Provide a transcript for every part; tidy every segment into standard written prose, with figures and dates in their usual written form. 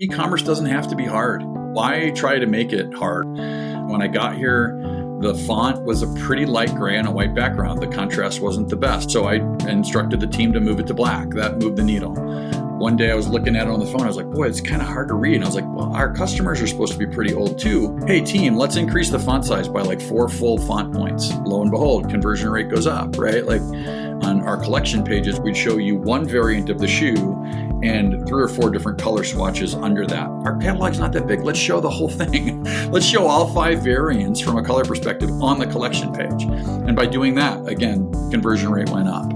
E-commerce doesn't have to be hard. Why try to make it hard? When I got here, the font was a pretty light gray on a white background. The contrast wasn't the best. So I instructed the team to move it to black. That moved the needle. One day I was looking at it on the phone. I was like, boy, it's kind of hard to read. And I was like, well, our customers are supposed to be pretty old too. Hey team, let's increase the font size by like 4 full font points. Lo and behold, conversion rate goes up, right? Like on our collection pages, we'd show you one variant of the shoe and 3 or 4 different color swatches under that. Our catalog's not that big. Let's show the whole thing. Let's show all 5 variants from a color perspective on the collection page. And by doing that, again, conversion rate went up.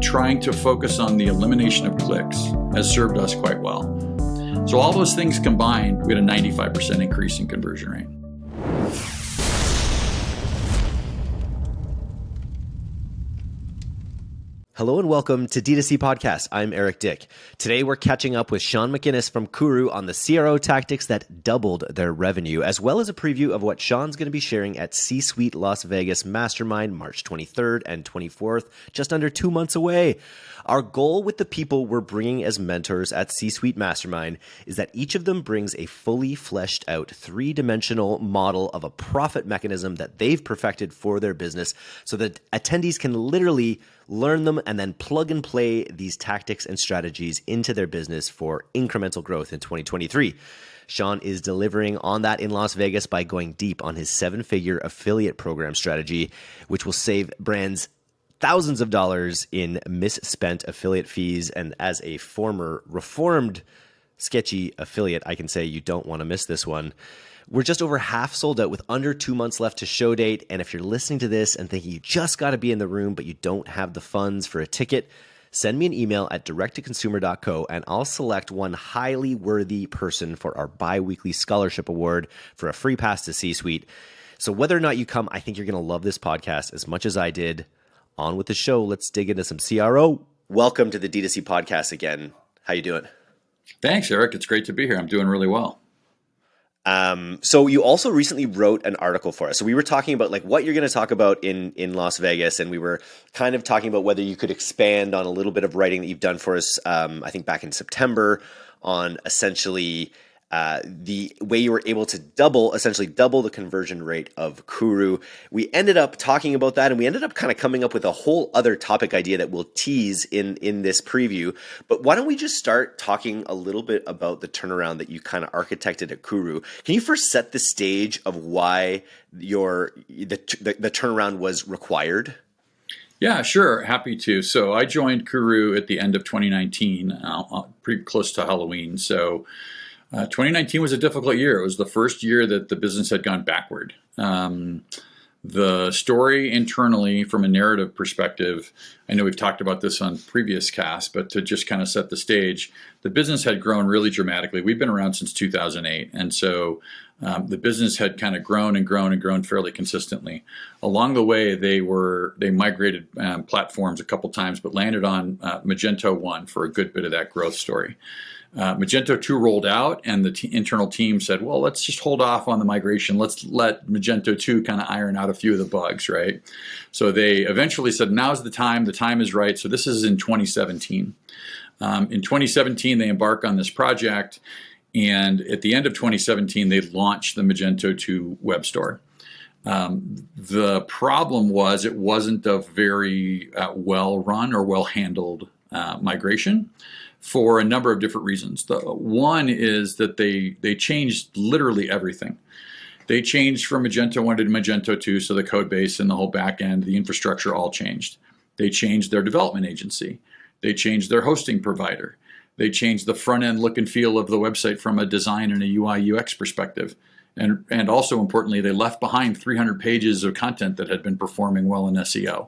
Trying to focus on the elimination of clicks has served us quite well. So all those things combined, we had a 95% increase in conversion rate. Hello and welcome to D2C Podcast. I'm Eric Dyck. Today we're catching up with Sean McGinnis from Kuru on the CRO tactics that doubled their revenue, as well as a preview of what Sean's going to be sharing at C-Suite Las Vegas Mastermind March 23rd and 24th, just under 2 months away. Our goal with the people we're bringing as mentors at C-Suite Mastermind is that each of them brings a fully fleshed out 3-dimensional model of a profit mechanism that they've perfected for their business so that attendees can literally learn them and then plug and play these tactics and strategies into their business for incremental growth in 2023. Sean is delivering on that in Las Vegas by going deep on his 7-figure affiliate program strategy, which will save brands thousands of dollars in misspent affiliate fees. And as a former reformed sketchy affiliate, I can say you don't want to miss this one. We're just over half sold out with under 2 months left to show date. And if you're listening to this and thinking you just got to be in the room, but you don't have the funds for a ticket, send me an email at directtoconsumer.co and I'll select one highly worthy person for our bi-weekly scholarship award for a free pass to C-Suite. So whether or not you come, I think you're going to love this podcast as much as I did. On with the show. Let's dig into some CRO. Welcome to the D2C Podcast again. How you doing? Thanks, Eric. It's great to be here. I'm doing really well. So you also recently wrote an article for us. So we were talking about like what you're going to talk about in Las Vegas, and we were kind of talking about whether you could expand on a little bit of writing that you've done for us, I think back in September, on essentially the way you were able to essentially double the conversion rate of Kuru. We ended up talking about that, and we ended up kind of coming up with a whole other topic idea that we'll tease in this preview. But why don't we just start talking a little bit about the turnaround that you kind of architected at Kuru? Can you first set the stage of why the turnaround was required? Yeah, sure. Happy to. So I joined Kuru at the end of 2019, pretty close to Halloween. So 2019 was a difficult year. It was the first year that the business had gone backward. The story internally, from a narrative perspective, I know we've talked about this on previous casts, but to just kind of set the stage, the business had grown really dramatically. We've been around since 2008. And so the business had kind of grown and grown and grown fairly consistently. Along the way, they migrated platforms a couple times, but landed on Magento 1 for a good bit of that growth story. Magento 2 rolled out, and the internal team said, well, let's just hold off on the migration. Let's let Magento 2 kind of iron out a few of the bugs, right? So they eventually said, now's the time is right. So this is in 2017. In 2017, they embark on this project, and at the end of 2017, they launched the Magento 2 web store. The problem was it wasn't a very well-run or well-handled migration, for a number of different reasons. The one is that they changed literally everything. They changed from Magento 1 to Magento 2, so the code base and the whole back end, the infrastructure all changed. They changed their development agency. They changed their hosting provider. They changed the front end look and feel of the website from a design and a UI UX perspective. And also importantly, they left behind 300 pages of content that had been performing well in SEO.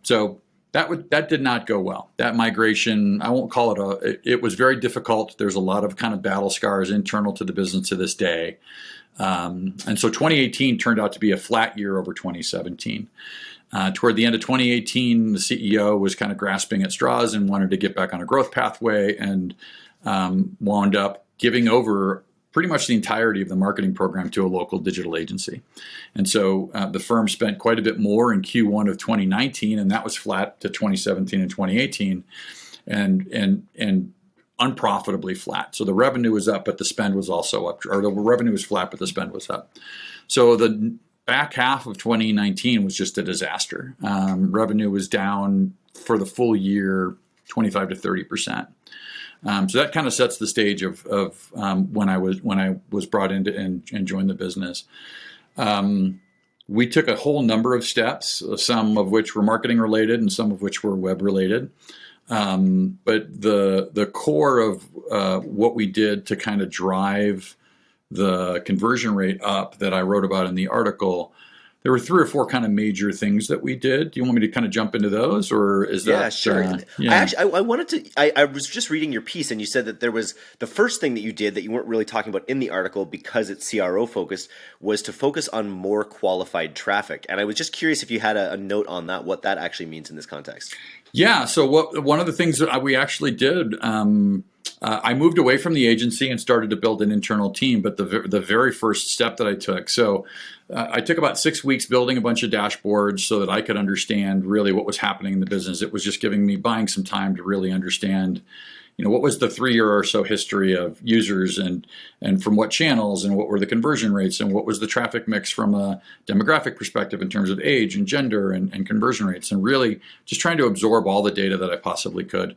So that did not go well. That migration, I won't call it it was very difficult. There's a lot of kind of battle scars internal to the business to this day. And so 2018 turned out to be a flat year over 2017. Toward the end of 2018, the CEO was kind of grasping at straws and wanted to get back on a growth pathway, and wound up giving over pretty much the entirety of the marketing program to a local digital agency. And so the firm spent quite a bit more in Q1 of 2019, and that was flat to 2017 and 2018. And unprofitably flat. So the revenue was up, but the spend was also up, or the revenue was flat, but the spend was up. So the back half of 2019 was just a disaster. Revenue was down for the full year 25 to 30%. So that kind of sets the stage of when I was brought in and joined the business. We took a whole number of steps, some of which were marketing related and some of which were web related. But the core of what we did to kind of drive the conversion rate up that I wrote about in the article, there were 3 or 4 kind of major things that we did. Do you want me to kind of jump into those, or is that? Yeah, sure. I wanted to. I was just reading your piece, and you said that there was the first thing that you did that you weren't really talking about in the article because it's CRO focused was to focus on more qualified traffic. And I was just curious if you had a note on that, what that actually means in this context. Yeah. So one of the things that we actually did. I moved away from the agency and started to build an internal team, but the very first step that I took, I took about 6 weeks building a bunch of dashboards so that I could understand really what was happening in the business. It was just buying some time to really understand, what was the 3-year or so history of users and from what channels, and what were the conversion rates, and what was the traffic mix from a demographic perspective in terms of age and gender and conversion rates, and really just trying to absorb all the data that I possibly could.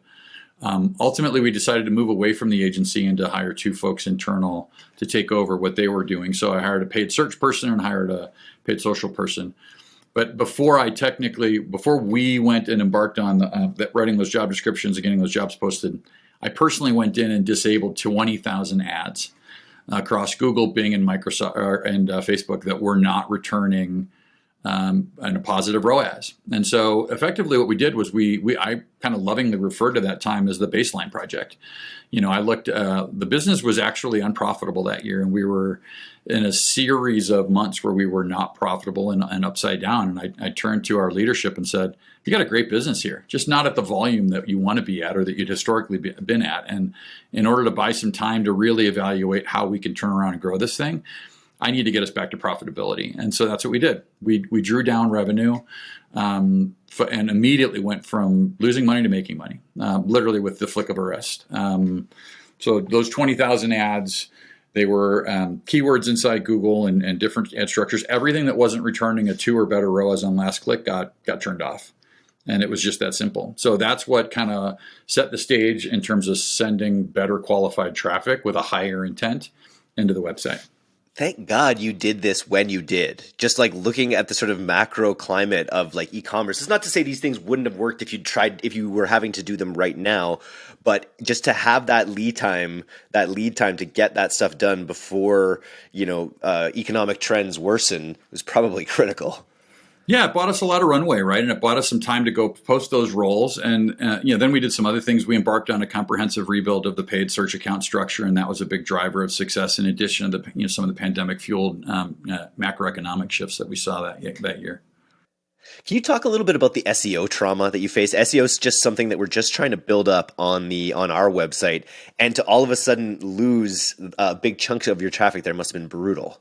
Ultimately, we decided to move away from the agency and to hire 2 folks internal to take over what they were doing. So I hired a paid search person and hired a paid social person. But before we went and embarked on writing those job descriptions and getting those jobs posted, I personally went in and disabled 20,000 ads across Google, Bing, and Microsoft and Facebook that were not returning and a positive ROAS. And so effectively what we did was I kind of lovingly referred to that time as the baseline project. I looked, the business was actually unprofitable that year, and we were in a series of months where we were not profitable and upside down. And I turned to our leadership and said, you got a great business here, just not at the volume that you want to be at or that you'd historically been at. And in order to buy some time to really evaluate how we can turn around and grow this thing, I need to get us back to profitability. And so that's what we did. We drew down revenue and immediately went from losing money to making money, literally with the flick of a wrist. So those 20,000 ads, they were keywords inside Google and different ad structures. Everything that wasn't returning a 2 or better ROAS on last click got turned off. And it was just that simple. So that's what kind of set the stage in terms of sending better qualified traffic with a higher intent into the website. Thank God you did this when you did. Just like looking at the sort of macro climate of like e-commerce. It's not to say these things wouldn't have worked if you were having to do them right now, but just to have that lead time to get that stuff done before, economic trends worsen was probably critical. Yeah, it bought us a lot of runway, right? And it bought us some time to go post those roles. And then we did some other things. We embarked on a comprehensive rebuild of the paid search account structure, and that was a big driver of success. In addition to some of the pandemic-fueled macroeconomic shifts that we saw that year. Can you talk a little bit about the SEO trauma that you face? SEO is just something that we're just trying to build up on our website, and to all of a sudden lose big chunks of your traffic there must have been brutal.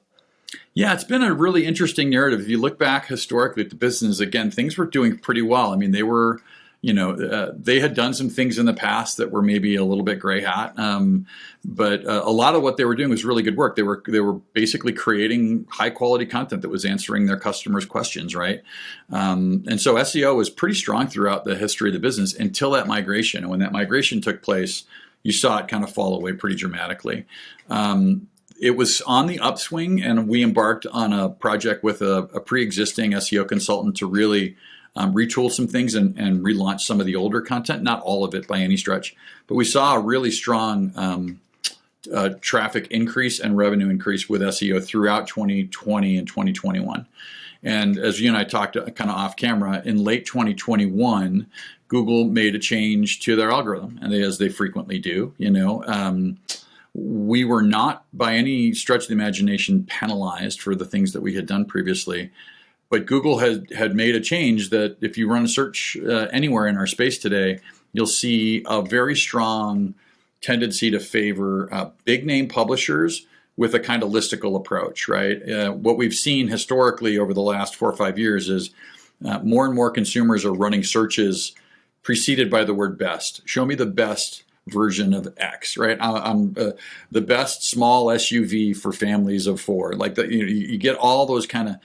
Yeah, it's been a really interesting narrative. If you look back historically at the business, again, things were doing pretty well. I mean, they were, they had done some things in the past that were maybe a little bit gray hat, but a lot of what they were doing was really good work. They were basically creating high quality content that was answering their customers' questions, right? And so SEO was pretty strong throughout the history of the business until that migration. And when that migration took place, you saw it kind of fall away pretty dramatically. It was on the upswing, and we embarked on a project with a pre-existing SEO consultant to really retool some things and relaunch some of the older content, not all of it by any stretch. But we saw a really strong traffic increase and revenue increase with SEO throughout 2020 and 2021. And as you and I talked kind of off camera, in late 2021, Google made a change to their algorithm, and as they frequently do, we were not by any stretch of the imagination penalized for the things that we had done previously, but Google had made a change that if you run a search anywhere in our space today, you'll see a very strong tendency to favor big name publishers with a kind of listicle approach, right? What we've seen historically over the last 4 or 5 years is more and more consumers are running searches preceded by the word best. Show me the best version of X, right? I'm the best small SUV for families of four. Like that, you get all those kind of,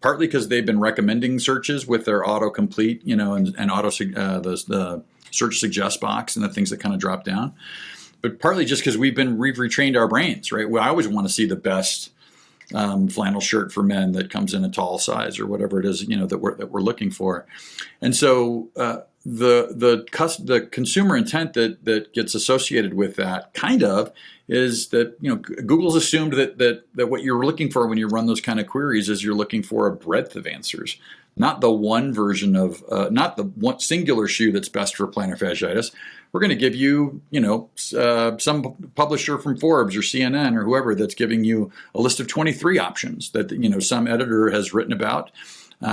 partly because they've been recommending searches with their autocomplete, and the search suggest box and the things that kind of drop down, but partly just because we've retrained our brains, right? Well, I always want to see the best flannel shirt for men that comes in a tall size or whatever it is, that we're looking for, and so the consumer intent that gets associated with that kind of is that Google's assumed that what you're looking for when you run those kind of queries is you're looking for a breadth of answers, not the one version of not the one singular shoe that's best for plantar fasciitis. We're going to give you some publisher from Forbes or CNN or whoever that's giving you a list of 23 options that some editor has written about.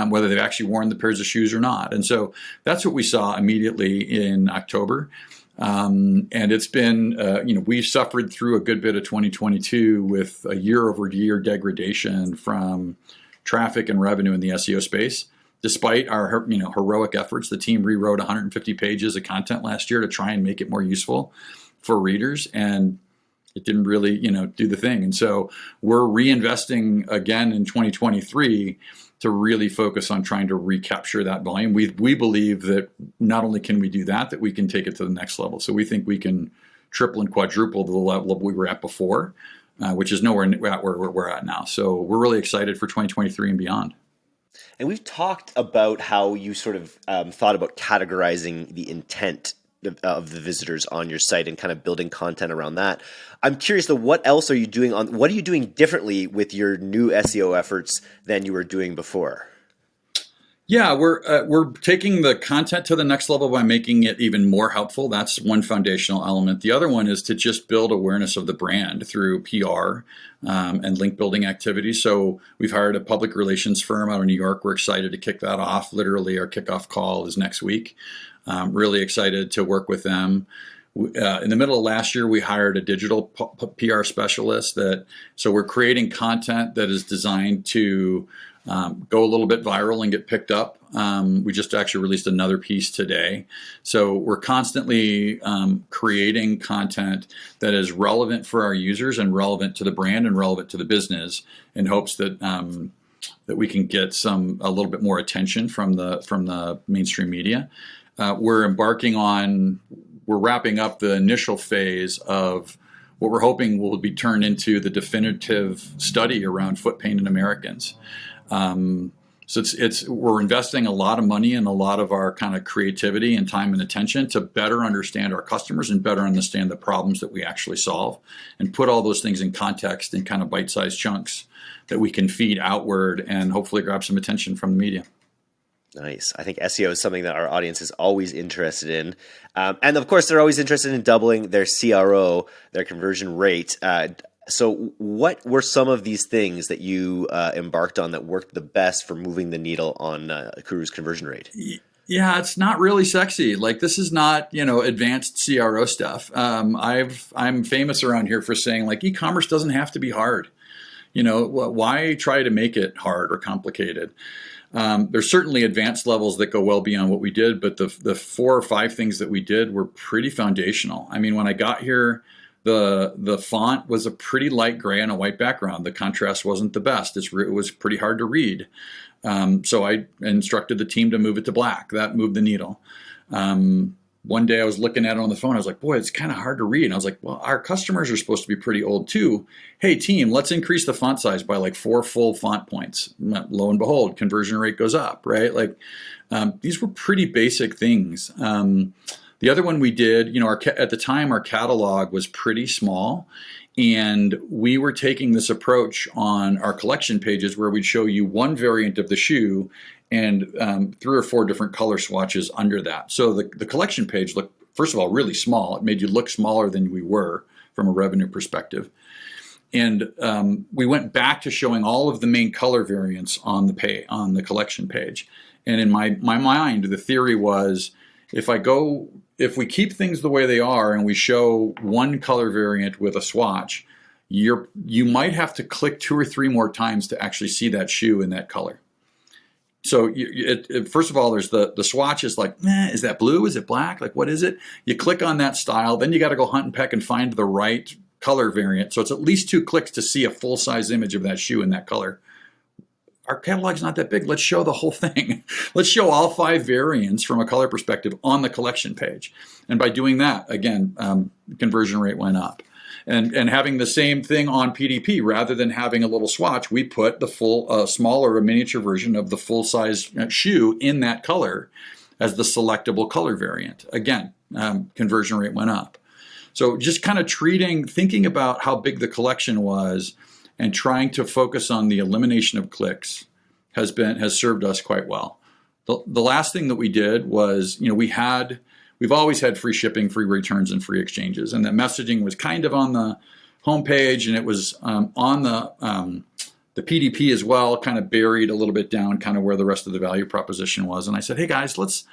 Whether they've actually worn the pairs of shoes or not. And so that's what we saw immediately in October. And it's been, we've suffered through a good bit of 2022 with a year-over-year degradation from traffic and revenue in the SEO space. Despite our heroic efforts, the team rewrote 150 pages of content last year to try and make it more useful for readers. And it didn't really, do the thing. And so we're reinvesting again in 2023 to really focus on trying to recapture that volume. We believe that not only can we do that we can take it to the next level. So we think we can triple and quadruple the level we were at before, which is nowhere at where we're at now. So we're really excited for 2023 and beyond. And we've talked about how you sort of thought about categorizing the intent of the visitors on your site and kind of building content around that. I'm curious though, what are you doing differently with your new SEO efforts than you were doing before? Yeah, we're taking the content to the next level by making it even more helpful. That's one foundational element. The other one is to just build awareness of the brand through PR and link building activities. So we've hired a public relations firm out of New York. We're excited to kick that off. Literally, our kickoff call is next week. Really excited to work with them. In the middle of last year, we hired a digital PR specialist. So we're creating content that is designed to go a little bit viral and get picked up. We just actually released another piece today. So we're constantly creating content that is relevant for our users and relevant to the brand and relevant to the business in hopes that we can get a little bit more attention from the mainstream media. We're wrapping up the initial phase of what we're hoping will be turned into the definitive study around foot pain in Americans. So we're investing a lot of money and a lot of our kind of creativity and time and attention to better understand our customers and better understand the problems that we actually solve and put all those things in context in kind of bite-sized chunks that we can feed outward and hopefully grab some attention from the media. Nice. I think SEO is something that our audience is always interested in. And of course, they're always interested in doubling their CRO, their conversion rate. So what were some of these things that you embarked on that worked the best for moving the needle on Kuru's conversion rate? Yeah, it's not really sexy. Like, this is not, advanced CRO stuff. I'm famous around here for saying, like, e-commerce doesn't have to be hard. Why try to make it hard or complicated? There's certainly advanced levels that go well beyond what we did, but the 4 or 5 things that we did were pretty foundational. I mean, when I got here, the font was a pretty light gray on a white background. The contrast wasn't the best. It was pretty hard to read. So I instructed the team to move it to black. That moved the needle. One day I was looking at it on the phone. I was like, boy, it's kind of hard to read. And I was like, well, our customers are supposed to be pretty old too. Hey, team, let's increase the font size by like 4 full font points. Lo and behold, conversion rate goes up, right? Like, these were pretty basic things. The other one we did, at the time, our catalog was pretty small. And we were taking this approach on our collection pages where we'd show you one variant of the shoe and 3 or 4 different color swatches under that. So the collection page looked, first of all, really small. It made you look smaller than we were from a revenue perspective. And we went back to showing all of the main color variants on the collection page. And in my mind, the theory was, if we keep things the way they are and we show one color variant with a swatch, you might have to click 2 or 3 more times to actually see that shoe in that color. So first of all, there's the swatch is like, is that blue? Is it black? Like, what is it? You click on that style, then you got to go hunt and peck and find the right color variant. So it's at least 2 clicks to see a full size image of that shoe in that color. Our catalog's not that big. Let's show the whole thing. Let's show all 5 variants from a color perspective on the collection page. And by doing that, again, conversion rate went up. And having the same thing on PDP, rather than having a little swatch, we put the full, smaller, a miniature version of the full size shoe in that color as the selectable color variant. Again, conversion rate went up. So just kind of thinking about how big the collection was and trying to focus on the elimination of clicks has served us quite well. The last thing that we did was, we've always had free shipping, free returns, and free exchanges, and that messaging was kind of on the homepage, and it was on the PDP as well, kind of buried a little bit down, kind of where the rest of the value proposition was. And I said, hey guys, let's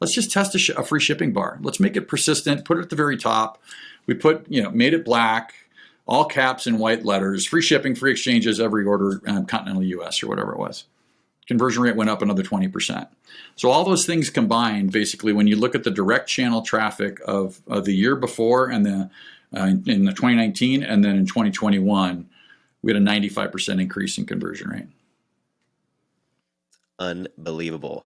just test a free shipping bar. Let's make it persistent. Put it at the very top. We made it black, all caps in white letters, free shipping, free exchanges, every order, continental US or whatever it was. Conversion rate went up another 20%. So all those things combined, basically, when you look at the direct channel traffic of the year before and in the 2019 and then in 2021, we had a 95% increase in conversion rate. Unbelievable.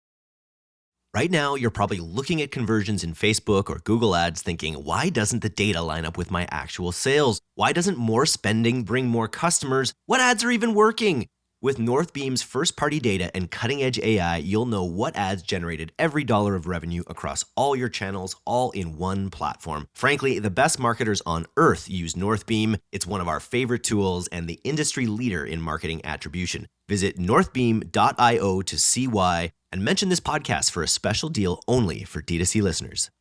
Right now, you're probably looking at conversions in Facebook or Google Ads thinking, why doesn't the data line up with my actual sales? Why doesn't more spending bring more customers? What ads are even working? With Northbeam's first-party data and cutting-edge AI, you'll know what ads generated every dollar of revenue across all your channels, all in one platform. Frankly, the best marketers on earth use Northbeam. It's one of our favorite tools and the industry leader in marketing attribution. Visit northbeam.io to see why, and mention this podcast for a special deal only for D2C listeners.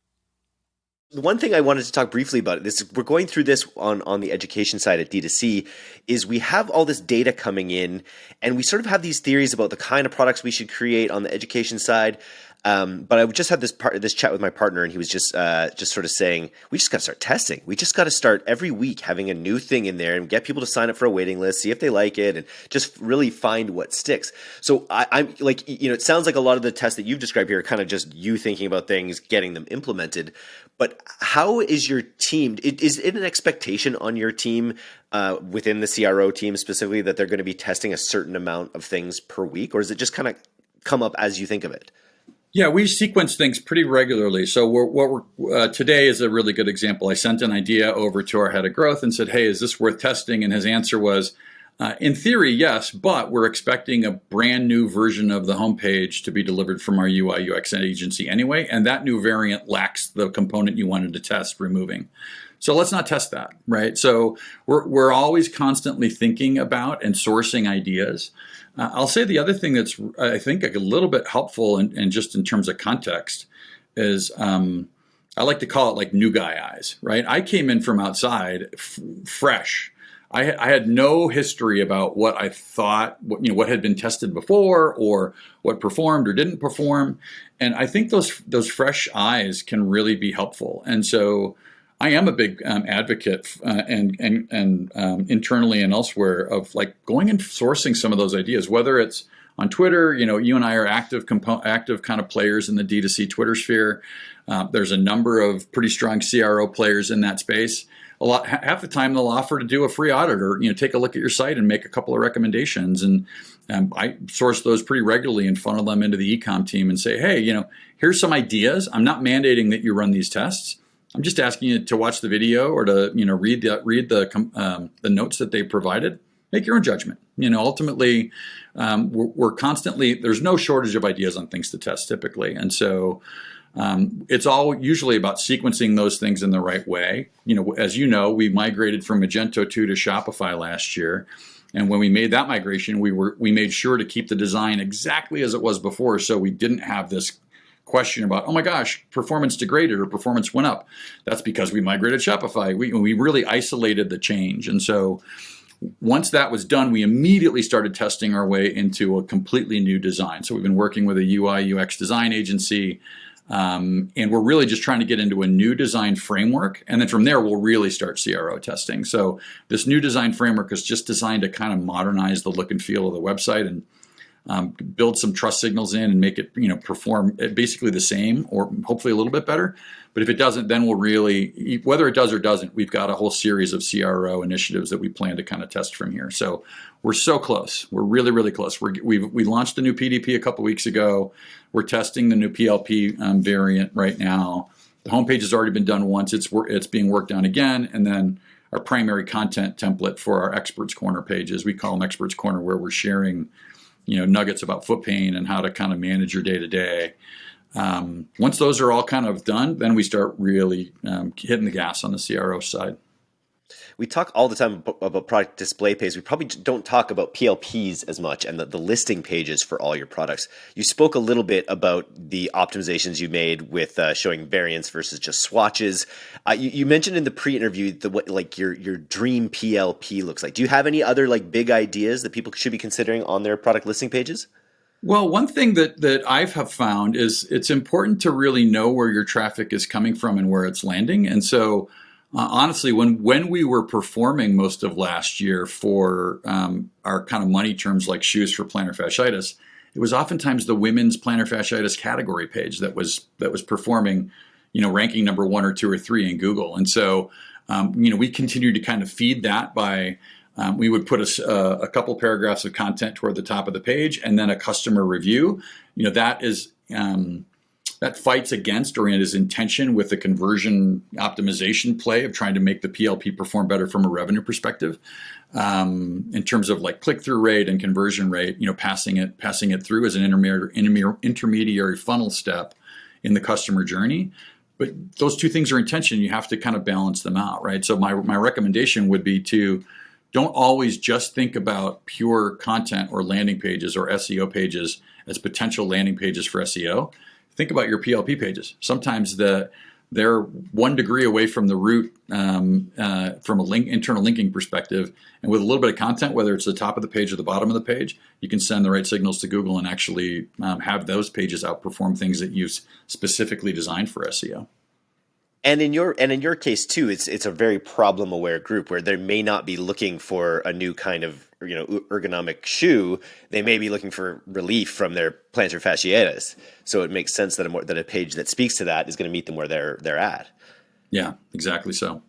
The one thing I wanted to talk briefly about, we're going through this on the education side at D2C, is we have all this data coming in, and we sort of have these theories about the kind of products we should create on the education side. But I just had this chat with my partner, and he was just sort of saying, we just got to start testing. We just got to start every week having a new thing in there and get people to sign up for a waiting list, see if they like it, and just really find what sticks. So I'm like, it sounds like a lot of the tests that you've described here are kind of just you thinking about things, getting them implemented. But how is your team? Is it an expectation on your team within the CRO team specifically that they're going to be testing a certain amount of things per week, or does it just kind of come up as you think of it? Yeah, we sequence things pretty regularly. So today is a really good example. I sent an idea over to our head of growth and said, hey, is this worth testing? And his answer was, in theory, yes, but we're expecting a brand new version of the homepage to be delivered from our UI UX agency anyway, and that new variant lacks the component you wanted to test removing. So let's not test that, right? So we're always constantly thinking about and sourcing ideas. I'll say the other thing that's, I think, a little bit helpful and just in terms of context is I like to call it like new guy eyes, right? I came in from outside fresh. I had no history about what I thought, what had been tested before or what performed or didn't perform. And I think those fresh eyes can really be helpful. And so I am a big advocate and internally and elsewhere of like going and sourcing some of those ideas, whether it's on Twitter. You and I are active kind of players in the D2C Twitter sphere. There's a number of pretty strong CRO players in that space. Half the time they'll offer to do a free audit or take a look at your site and make a couple of recommendations. And I source those pretty regularly and funnel them into the e-com team and say, hey, here's some ideas. I'm not mandating that you run these tests. I'm just asking you to watch the video or to read the notes that they provided. Make your own judgment. Ultimately, we're constantly, there's no shortage of ideas on things to test typically, and so it's all usually about sequencing those things in the right way. As you know, we migrated from Magento 2 to Shopify last year, and when we made that migration, we made sure to keep the design exactly as it was before, so we didn't have this question about, oh my gosh, performance degraded or performance went up. That's because we migrated Shopify. We really isolated the change. And so once that was done, we immediately started testing our way into a completely new design. So we've been working with a UI UX design agency, and we're really just trying to get into a new design framework. And then from there, we'll really start CRO testing. So this new design framework is just designed to kind of modernize the look and feel of the website. And build some trust signals in and make it, perform basically the same or hopefully a little bit better. But if it doesn't, then we'll really, whether it does or doesn't, we've got a whole series of CRO initiatives that we plan to kind of test from here. So we're so close. We're really, really close. We launched the new PDP a couple weeks ago. We're testing the new PLP variant right now. The homepage has already been done once. It's being worked on again. And then our primary content template for our Experts Corner pages, we call them Experts Corner, where we're sharing nuggets about foot pain and how to kind of manage your day-to-day. Once those are all kind of done, then we start really hitting the gas on the CRO side. We talk all the time about product display pages. We probably don't talk about PLPs as much and the listing pages for all your products. You spoke a little bit about the optimizations you made with showing variants versus just swatches. You mentioned in the pre-interview what your dream PLP looks like. Do you have any other big ideas that people should be considering on their product listing pages? Well, one thing that I've found is it's important to really know where your traffic is coming from and where it's landing. And so honestly, when we were performing most of last year for our kind of money terms like shoes for plantar fasciitis, it was oftentimes the women's plantar fasciitis category page that was performing, ranking number 1 or 2 or 3 in Google. And so, we continued to kind of feed that by we would put a couple paragraphs of content toward the top of the page and then a customer review. That is that fights against or is in tension with the conversion optimization play of trying to make the PLP perform better from a revenue perspective, in terms of click-through rate and conversion rate. Passing it through as an intermediary funnel step in the customer journey. But those two things are in tension. You have to kind of balance them out, right? So my recommendation would be to don't always just think about pure content or landing pages or SEO pages as potential landing pages for SEO. Think about your PLP pages. Sometimes they're 1 degree away from the root from a internal linking perspective. And with a little bit of content, whether it's the top of the page or the bottom of the page, you can send the right signals to Google and actually have those pages outperform things that you've specifically designed for SEO. And in your case too, it's a very problem aware group where they may not be looking for a new kind of ergonomic shoe. They may be looking for relief from their plantar fasciitis. So it makes sense that a page that speaks to that is going to meet them where they're at. Yeah, exactly so.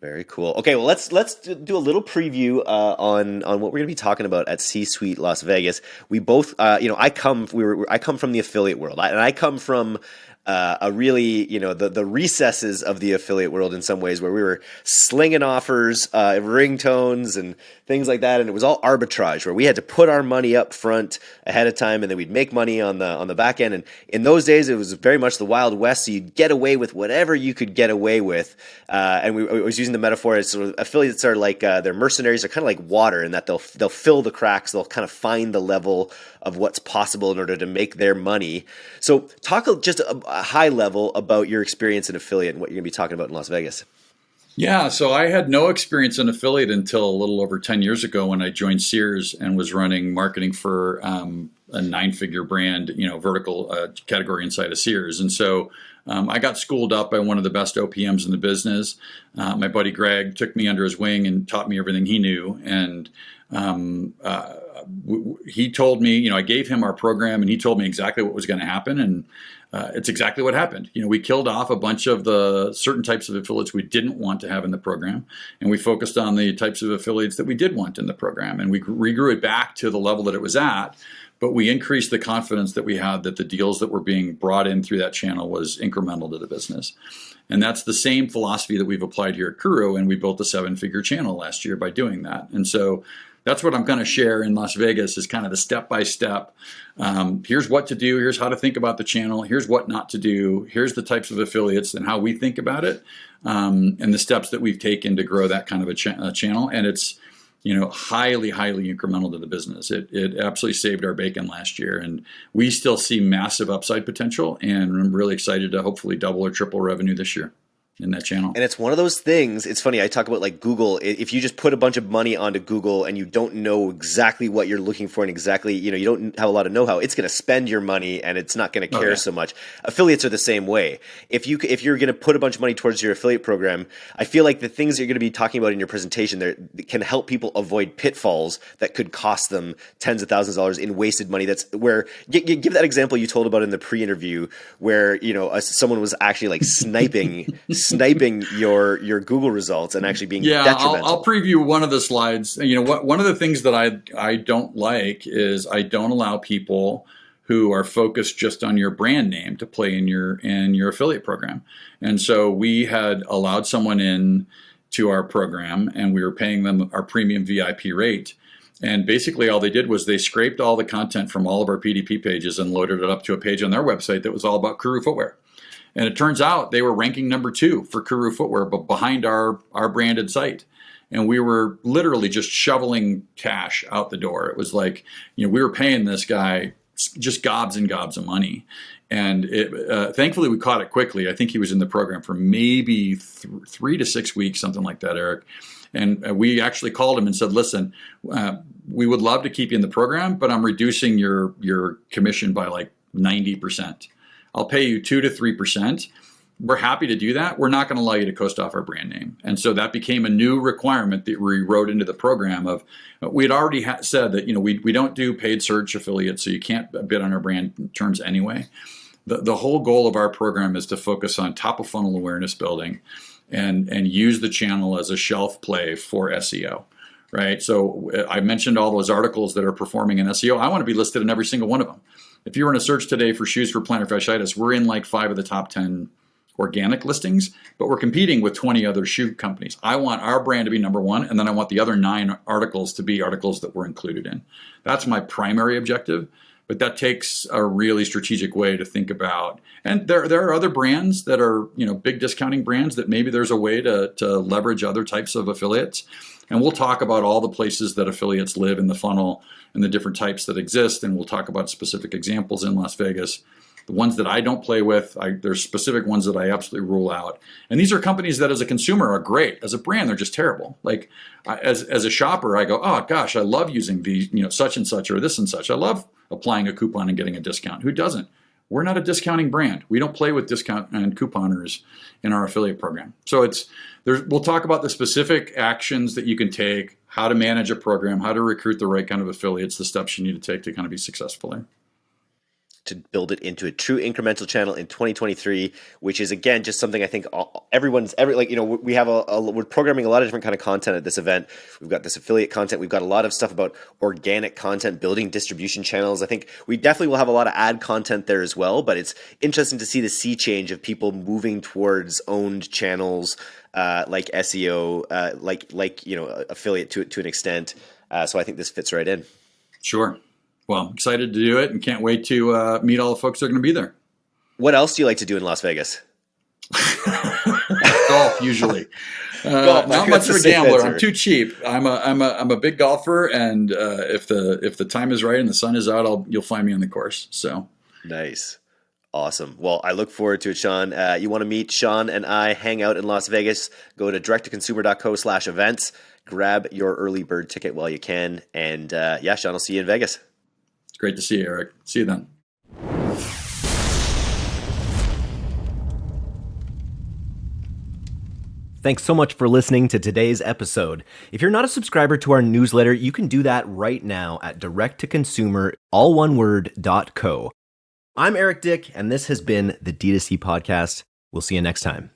Very cool. Okay, well let's do a little preview on what we're going to be talking about at C-Suite Las Vegas. We both, I come from the affiliate world, and I come from a really, the recesses of the affiliate world in some ways, where we were slinging offers, ringtones and things like that. And it was all arbitrage, where we had to put our money up front ahead of time, and then we'd make money on the back end. And in those days, it was very much the Wild West. So you'd get away with whatever you could get away with. And we was using the metaphor as sort of affiliates are like, they're mercenaries. They're kind of like water in that they'll fill the cracks. They'll kind of find the level of what's possible in order to make their money. So talk just a high level about your experience in affiliate and what you're going to be talking about in Las Vegas. Yeah, so I had no experience in affiliate until a little over 10 years ago when I joined Sears and was running marketing for a 9-figure brand, vertical category inside of Sears. And so I got schooled up by one of the best OPMs in the business. My buddy Greg took me under his wing and taught me everything he knew. And he told me, I gave him our program, and he told me exactly what was going to happen. And it's exactly what happened. We killed off a bunch of the certain types of affiliates we didn't want to have in the program, and we focused on the types of affiliates that we did want in the program, and we regrew it back to the level that it was at. But we increased the confidence that we had that the deals that were being brought in through that channel was incremental to the business. And that's the same philosophy that we've applied here at Kuru, and we built a 7-figure channel last year by doing that. And so that's what I'm going to share in Las Vegas is kind of the step-by-step. Here's what to do. Here's how to think about the channel. Here's what not to do. Here's the types of affiliates and how we think about it, and the steps that we've taken to grow that kind of a channel. And it's, highly, highly incremental to the business. It absolutely saved our bacon last year. And we still see massive upside potential. And I'm really excited to hopefully double or triple revenue this year. in that channel. And it's one of those things. It's funny. I talk about like Google. If you just put a bunch of money onto Google and you don't know exactly what you're looking for and exactly, you don't have a lot of know-how, it's going to spend your money and it's not going to care so much. Affiliates are the same way. If you're going to put a bunch of money towards your affiliate program, I feel like the things you're going to be talking about in your presentation there can help people avoid pitfalls that could cost them tens of thousands of dollars in wasted money. That's where give that example you told about in the pre-interview where, someone was actually like sniping your Google results and actually being detrimental. I'll preview one of the slides. One of the things that I don't like is I don't allow people who are focused just on your brand name to play in your affiliate program. And so we had allowed someone in to our program and we were paying them our premium VIP rate. And basically all they did was they scraped all the content from all of our PDP pages and loaded it up to a page on their website that was all about Kuru footwear. And it turns out they were ranking number 2 for Kuru footwear, but behind our branded site. And we were literally just shoveling cash out the door. It was like, we were paying this guy just gobs and gobs of money. And thankfully we caught it quickly. I think he was in the program for maybe 3 to 6 weeks, something like that, Eric. And we actually called him and said, listen, we would love to keep you in the program, but I'm reducing your commission by like 90%. I'll pay you 2 to 3%. We're happy to do that. We're not going to allow you to coast off our brand name. And so that became a new requirement that we wrote into the program of, we had already said that, we don't do paid search affiliates, so you can't bid on our brand terms anyway. The whole goal of our program is to focus on top of funnel awareness building and use the channel as a shelf play for SEO. Right. So I mentioned all those articles that are performing in SEO. I want to be listed in every single one of them. If you were in a search today for shoes for plantar fasciitis, we're in like 5 of the top 10 organic listings, but we're competing with 20 other shoe companies. I want our brand to be number 1, and then I want the other 9 articles to be articles that we're included in. That's my primary objective, but that takes a really strategic way to think about. And there are other brands that are, big discounting brands that maybe there's a way to leverage other types of affiliates. And we'll talk about all the places that affiliates live in the funnel and the different types that exist. And we'll talk about specific examples in Las Vegas. The ones that I don't play with, there's specific ones that I absolutely rule out. And these are companies that as a consumer are great. As a brand, they're just terrible. Like as a shopper, I go, oh gosh, I love using these, such and such or this and such. I love applying a coupon and getting a discount. Who doesn't? We're not a discounting brand. We don't play with discount and couponers in our affiliate program. So we'll talk about the specific actions that you can take, how to manage a program, how to recruit the right kind of affiliates, the steps you need to take to kind of be successful there. To build it into a true incremental channel in 2023, which is again just something I think we have we're programming a lot of different kind of content at this event. We've got this affiliate content, we've got a lot of stuff about organic content, building distribution channels. I think we definitely will have a lot of ad content there as well, but it's interesting to see the sea change of people moving towards owned channels like SEO, affiliate to an extent. So I think this fits right in. Sure. Well, I'm excited to do it and can't wait to meet all the folks that are going to be there. What else do you like to do in Las Vegas? Golf, usually. Golf, not much of a gambler. I'm too cheap. I'm a big golfer, and if the time is right and the sun is out, you'll find me on the course. So nice. Awesome. Well, I look forward to it, Sean. You want to meet Sean and I hang out in Las Vegas, go to directtoconsumer.co/events, grab your early bird ticket while you can. And Sean, I'll see you in Vegas. Great to see you, Eric. See you then. Thanks so much for listening to today's episode. If you're not a subscriber to our newsletter, you can do that right now at directtoconsumer, all one word, .co. I'm Eric Dyck, and this has been the D2C Podcast. We'll see you next time.